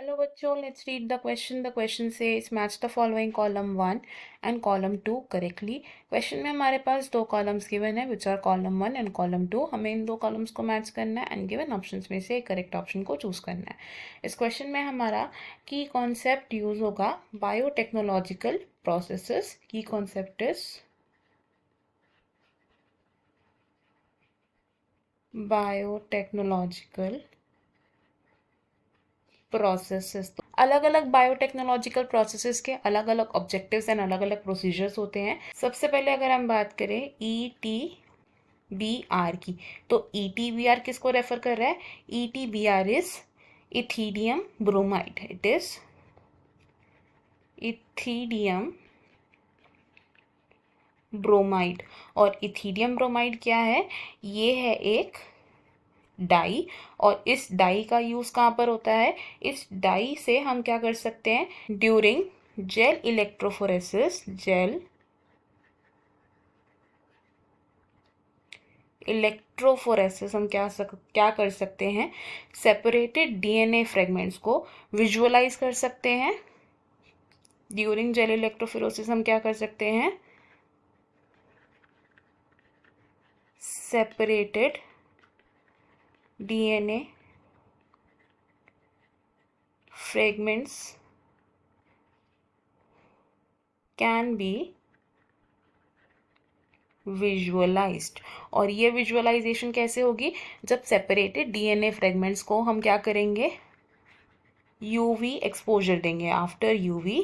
Hello bachcho, let's read the question. The question says match the following column 1 and column 2 correctly. Question में हमारे पास दो columns given है which are column 1 and column 2. हमें इन दो columns को match करना है and given options में से correct option को choose करना है. इस question में हमारा key concept use होगा biotechnological processes. Key concept is biotechnological processes. अलग अलग बायोटेक्नोलॉजिकल प्रोसेसेस के अलग अलग ऑब्जेक्टिव्स एंड अलग अलग प्रोसीजर्स होते हैं. सबसे पहले अगर हम बात करें ETBR की, तो ETBR किसको रेफर कर रहा है? ETBR is ethidium bromide. It is ethidium bromide. और इथीडियम ब्रोमाइड क्या है? ये है एक डाई. और इस डाई का यूज कहाँ पर होता है? इस डाई से हम क्या कर सकते हैं? During gel electrophoresis, gel electrophoresis हम क्या कर सकते हैं? सेपरेटेड डीएनए फ्रेगमेंट्स को विजुअलाइज कर सकते हैं. ड्यूरिंग जेल इलेक्ट्रोफोरेसिस हम क्या कर सकते हैं? Separated DNA fragments can be visualized. और ये विजुअलाइजेशन कैसे होगी? जब सेपरेटेड DNA फ्रेगमेंट्स को हम क्या करेंगे? UV एक्सपोजर देंगे. After UV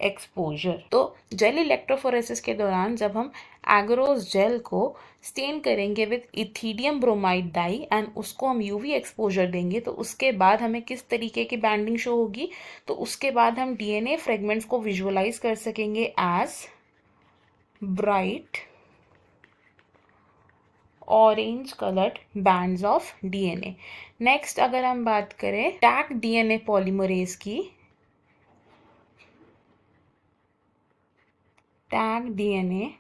exposure. तो जेल इलेक्ट्रोफोरेसिस के दौरान जब हम एग्रोस जेल को स्टेन करेंगे with ethidium bromide dye and उसको हम यूवी एक्सपोजर देंगे, तो उसके बाद हमें किस तरीके की बैंडिंग शो होगी? तो उसके बाद हम डीएनए फ्रेगमेंट्स को विजुअलाइज कर सकेंगे as bright orange coloured bands of DNA. Next अगर हम बात करें टैग डीएनए पॉलीमरेज की, टैग डीएनए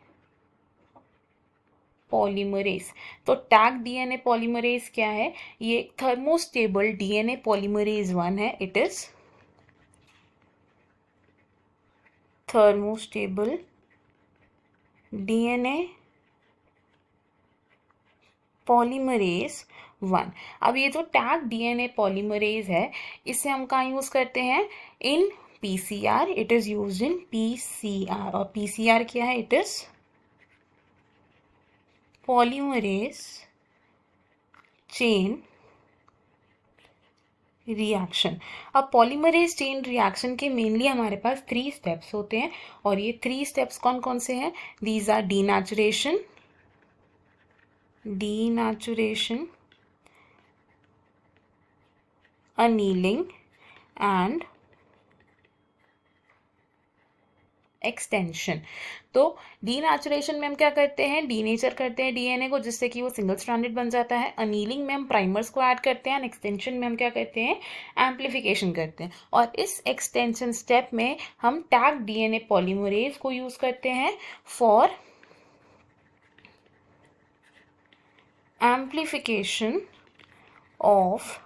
पॉलीमरेज. तो टैग डीएनए पॉलीमरेज क्या है? ये एक थर्मोस्टेबल डीएनए पॉलीमरेज 1 है. It is thermostable DNA polymerase 1. अब ये जो टैग डीएनए पॉलीमरेज है, इसे हम कहाँ यूज करते हैं? इन PCR. It is used in PCR. और PCR क्या है? It is polymerase chain reaction. अब पॉलीमरेज चेन रिएक्शन के मेनली हमारे पास 3 स्टेप्स होते हैं. और ये 3 स्टेप्स कौन कौन से हैं? These are denaturation, annealing and extension. तो डीनेचुरेशन में हम क्या करते हैं? डीनेचर करते हैं डीएनए को जिससे कि वो सिंगल स्ट्रैंडेड बन जाता है. अनीलिंग में हम प्राइमर्स को ऐड करते हैं. एक्सटेंशन में हम क्या करते हैं? एम्प्लीफिकेशन करते हैं. और इस एक्सटेंशन स्टेप में हम टैग डीएनए पॉलीमरेज को यूज करते हैं for amplification of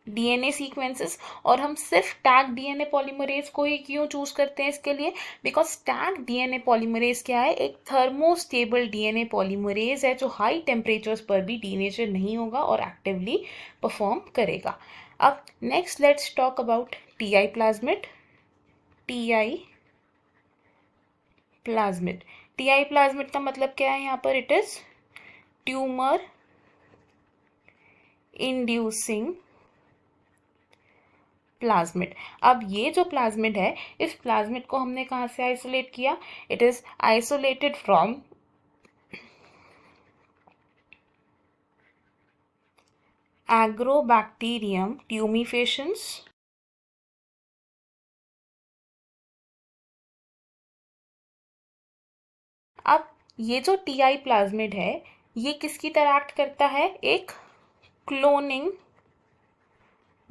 DNA sequences. और हम सिर्फ टैग डीएनए पॉलीमरेज को ही क्यों चूज करते हैं इसके लिए? बिकॉज टैग डीएनए पॉलीमरेज क्या है? एक थर्मोस्टेबल डीएनए पॉलीमरेज है जो हाई टेम्परेचर्स पर भी डीनेचर नहीं होगा और एक्टिवली परफॉर्म करेगा. अब next let's talk about TI plasmid. TI plasmid. TI plasmid का मतलब क्या है यहाँ पर? It is tumour inducing plasmid. अब ये जो प्लाज्मिड है, इस प्लाज्मिड को हमने कहाँ से आइसोलेट किया? It is isolated from Agrobacterium tumefaciens. अब ये जो टीआई प्लाज्मिड है, ये किसकी तरह एक्ट करता है? एक क्लोनिंग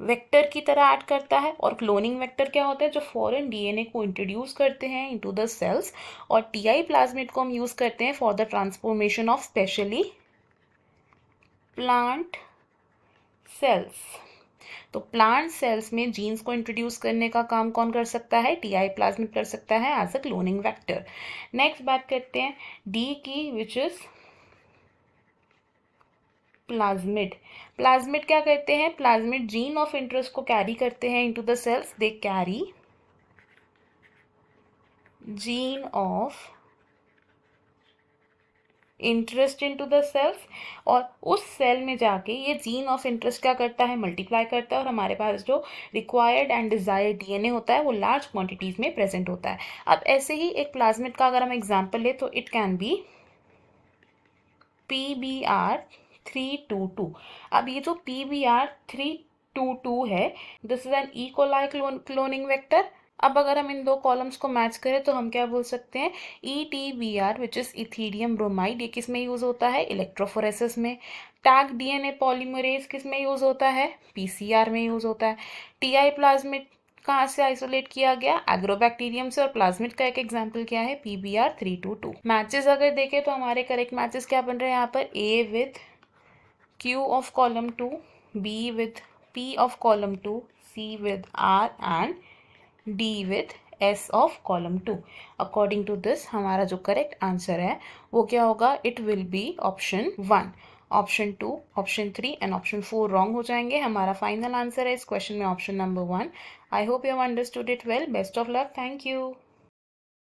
वेक्टर की तरह ऐड करता है. और क्लोनिंग वेक्टर क्या होता है? जो फॉरेन डीएनए को इंट्रोड्यूस करते हैं इनटू द सेल्स. और टीआई प्लाज्मिड को हम यूज करते हैं for the transformation of specially plant cells. तो प्लांट सेल्स में जीन्स को इंट्रोड्यूस करने का काम कौन कर सकता है? टीआई प्लाज्मिड कर सकता है as a cloning vector. Next बात करते हैं डी की, विच इज प्लाज्मिड। प्लाज्मिड क्या करते हैं? प्लाज्मिड जीन ऑफ इंटरेस्ट को कैरी करते हैं into the cells. They carry gene of interest into the cells, और उस सेल में जाके ये जीन ऑफ इंटरेस्ट क्या करता है? मल्टीप्लाई करता है, और हमारे पास जो रिक्वायर्ड एंड डिजायर्ड डीएनए होता है वो लार्ज क्वांटिटीज में प्रेजेंट होता है। अब ऐसे ही एक प्लाज्मिड का अगर हम एग्जांपल ले तो इट कैन बी PBr322। अब ये जो PBr322 है, this is an E coli cloning vector. अब अगर हम इन दो कॉलम्स को मैच करें तो हम क्या बोल सकते हैं? ETBR which is Ethereum bromide, ये किस में यूज होता है? इलेक्ट्रोफोरेसिस में। टैग डीएनए पॉलीमरेज किस में यूज होता है? PCR में यूज होता है। टीआई प्लाज्मिड कहाँ से आइसोलेट किया गया? एग्रोबैक्टीरियम से। और प्लाज्मिड का एक एग्जाम्पल क्या है? PBr322। मैचेस अगर देखें तो हमारे करेक्ट मैचेस क्या बन रहे हैं यहाँ पर? A with Q of column 2, B with P of column 2, C with R and D with S of column 2। According to this हमारा जो करेक्ट आंसर है वो क्या होगा? It will be option 1। Option 2, option 3 and option 4 wrong हो जाएंगे। हमारा final answer है इस क्वेश्चन में option number 1। I hope you have understood it well. Best of luck. Thank you.